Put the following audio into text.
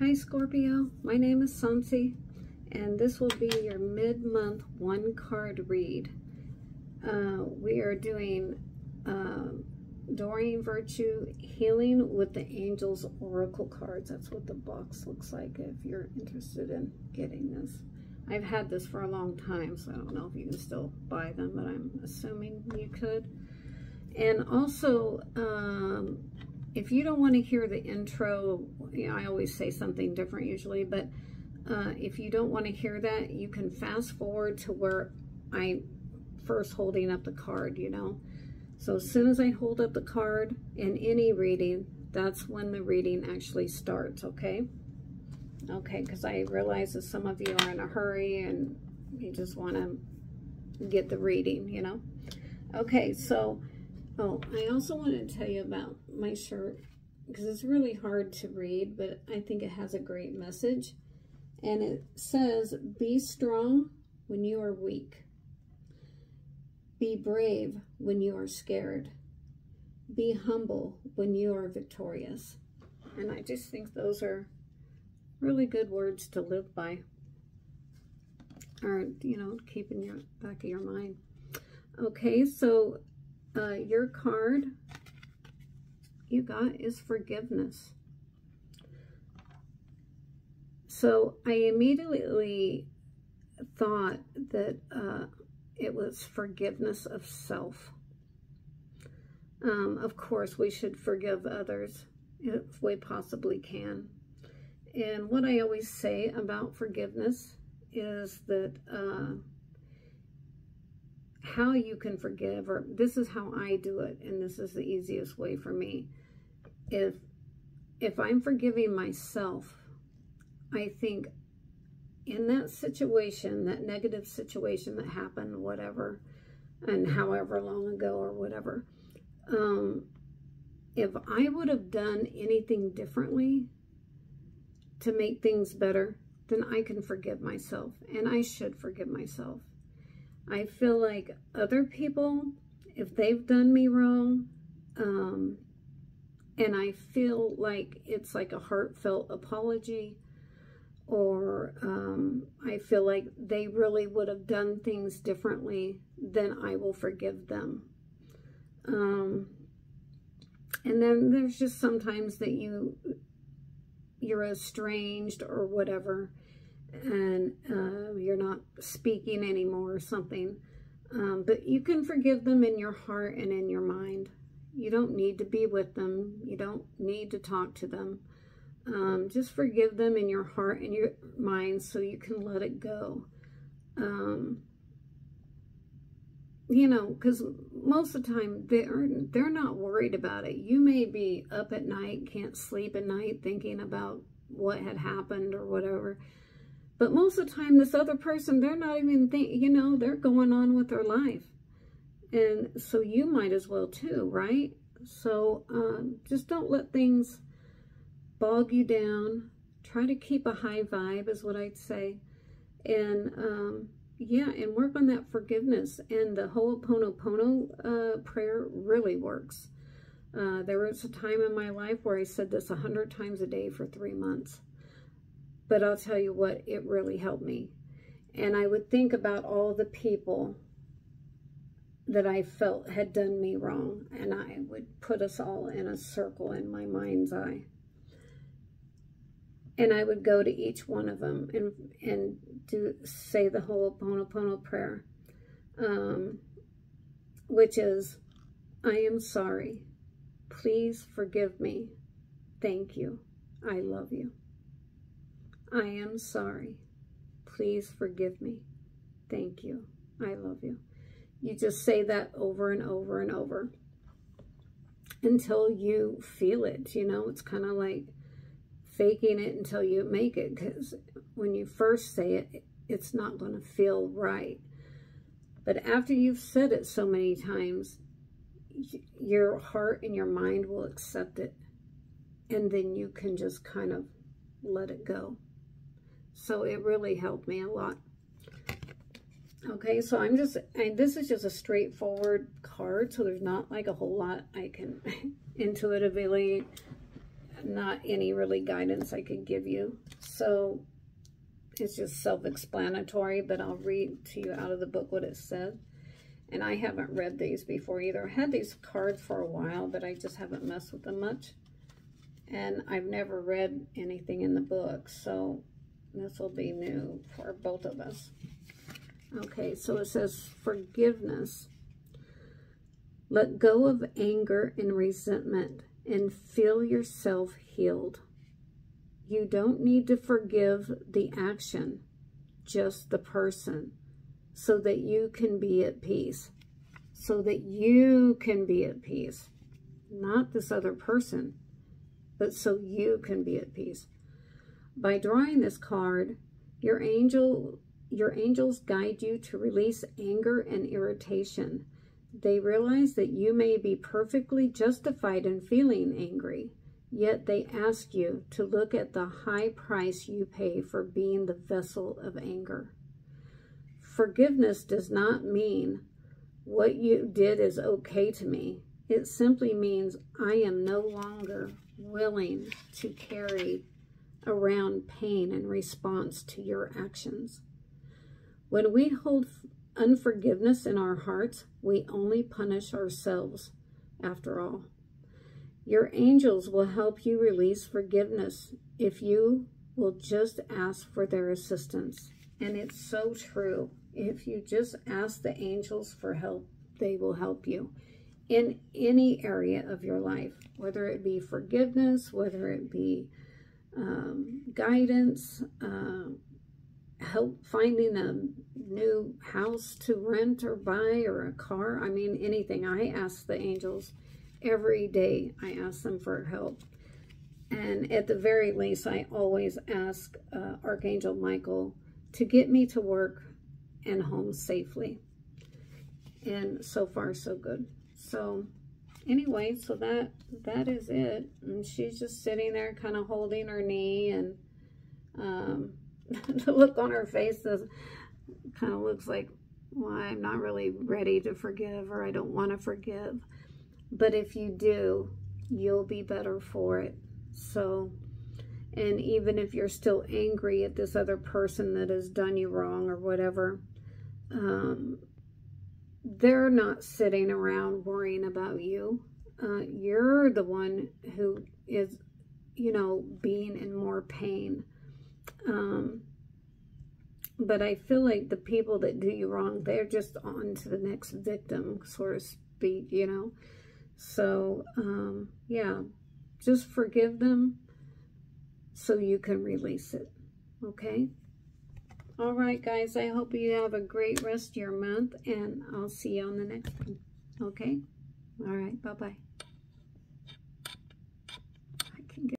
Hi Scorpio, my name is Sansi, and this will be your mid-month one-card read. We are doing Doreen Virtue Healing with the Angels Oracle cards. That's what the box looks like if you're interested in getting this. I've had this for a long time, so I don't know if you can still buy them, but I'm assuming you could. And also, if you don't want to hear the intro, you know, I always say something different usually, but if you don't want to hear that, you can fast forward to where I'm first holding up the card, you know. So as soon as I hold up the card in any reading, that's when the reading actually starts, okay? Okay, because I realize that some of you are in a hurry and you just want to get the reading, you know. Okay, so, oh, I also want to tell you about my shirt, because it's really hard to read, but I think it has a great message. And it says, be strong when you are weak. Be brave when you are scared. Be humble when you are victorious. And I just think those are really good words to live by, or, you know, keep in your back of your mind. Okay, so your card you got is forgiveness. So I immediately thought that it was forgiveness of self. Of course, we should forgive others if we possibly can. And what I always say about forgiveness is that how you can forgive, or this is how I do it, and this is the easiest way for me. If I'm forgiving myself, I think in that situation, that negative situation that happened, whatever, and however long ago or whatever, if I would have done anything differently to make things better, then I can forgive myself, and I should forgive myself. I feel like other people, if they've done me wrong, and I feel like it's like a heartfelt apology, or I feel like they really would have done things differently, then I will forgive them. And then there's just sometimes that you're estranged or whatever, and you're not speaking anymore or something. But you can forgive them in your heart and in your mind. You don't need to be with them. You don't need to talk to them. Just forgive them in your heart and your mind so you can let it go. You know, because most of the time they're not worried about it. You may be up at night, can't sleep at night thinking about what had happened or whatever. But most of the time, this other person, they're not even thinking, you know, they're going on with their life. And so you might as well too, right? So just don't let things bog you down. Try to keep a high vibe is what I'd say. And yeah, and work on that forgiveness. And the Ho'oponopono prayer really works. There was a time in my life where I said this 100 times a day for 3 months. But I'll tell you what, it really helped me. And I would think about all the people that I felt had done me wrong. And I would put us all in a circle in my mind's eye. And I would go to each one of them and say the Ho'oponopono prayer, which is, I am sorry. Please forgive me. Thank you. I love you. I am sorry. Please forgive me. Thank you. I love you. You just say that over and over and over until you feel it. You know, it's kind of like faking it until you make it, because when you first say it, it's not going to feel right. But after you've said it so many times, your heart and your mind will accept it, and then you can just kind of let it go. So it really helped me a lot. Okay, so this is just a straightforward card, so there's not like a whole lot I can intuitively not any really guidance I could give you. So it's just self-explanatory, but I'll read to you out of the book what it said. And I haven't read these before either. I had these cards for a while, but I just haven't messed with them much. And I've never read anything in the book, so this will be new for both of us. Okay, so it says forgiveness. Let go of anger and resentment and feel yourself healed. You don't need to forgive the action, just the person, so that you can be at peace. So that you can be at peace. Not this other person, but so you can be at peace. By drawing this card, your angels guide you to release anger and irritation. They realize that you may be perfectly justified in feeling angry, yet they ask you to look at the high price you pay for being the vessel of anger. Forgiveness does not mean what you did is okay to me. It simply means I am no longer willing to carry around pain in response to your actions. When we hold unforgiveness in our hearts, we only punish ourselves, after all. Your angels will help you release forgiveness if you will just ask for their assistance. And it's so true. If you just ask the angels for help, they will help you in any area of your life, whether it be forgiveness, whether it be guidance, help finding a new house to rent or buy, or a car. I mean, anything. I ask the angels every day. I ask them for help. And at the very least, I always ask Archangel Michael to get me to work and home safely. And so far, so good. So anyway, so that is it. And she's just sitting there kind of holding her knee, and the look on her face kind of looks like, well, I'm not really ready to forgive, or I don't want to forgive. But if you do, you'll be better for it. So, and even if you're still angry at this other person that has done you wrong or whatever, they're not sitting around worrying about you. You're the one who is, you know, being in more pain. But I feel like the people that do you wrong, they're just on to the next victim, so to speak, you know. So, yeah, just forgive them so you can release it, okay? All right, guys, I hope you have a great rest of your month, and I'll see you on the next one, okay? All right, bye-bye.